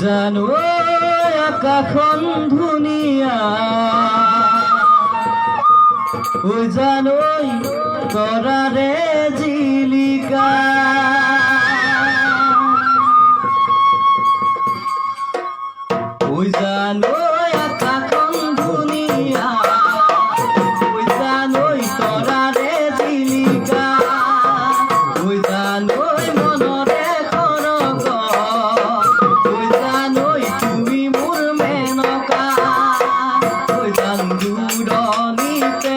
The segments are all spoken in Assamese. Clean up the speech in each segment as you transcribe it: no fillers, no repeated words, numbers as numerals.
জানো আকাশখন ধুনীয়া, জানো তৰাৰে জিলিকা, জানো আকাশখন ধুনীয়া, জানো তৰাৰে জিলিকা, জানো মনৰে খৰগ, জানোই তুমি মোৰ মেনকা, জান দূৰণিতে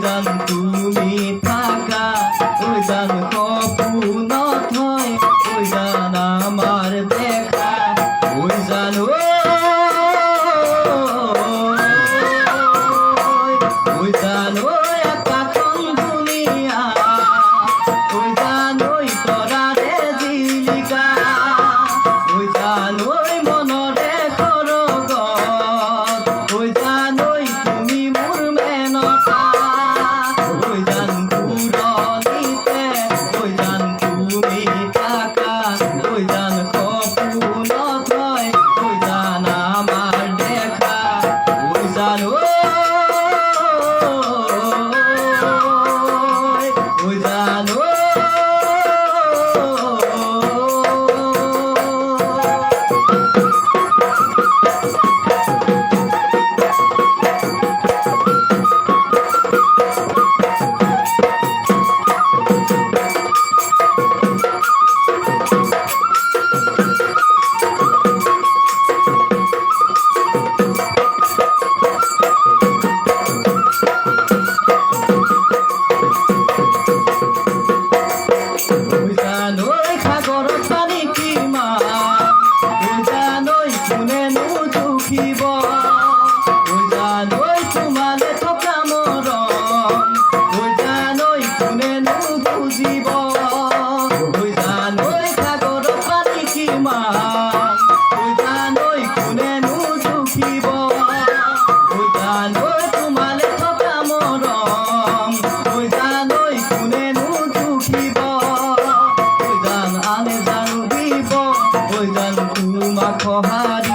জান তুমি থাকা, জান সপোনত হয় জান আমাৰ দেখা, জানো জানো আকাশখন ধুনীয়া, জানোই তৰাৰে জিলিকা, জানোই মনৰে খৰগত, জানোই তুমি মোৰ মেনকা, জান দূৰণিতে জান তুমি থাকা, জান সপোনত হয় জান আমাৰ দেখা, জানো জানো জানোই সাগৰত পানী কিমান, জানোই কোনেনো জুখিব, জানোই তোমালে থকা মৰম, জানোই কোনেনো বুজিব, জানোই সাগৰত পানী কিমান, জানোই কোনেনো জুখিব, জানোই তোমালে থকা মৰম, জানোই কোনেনো জুখিব, জান আনে জানো দিব, জান তোমাক সঁহাৰি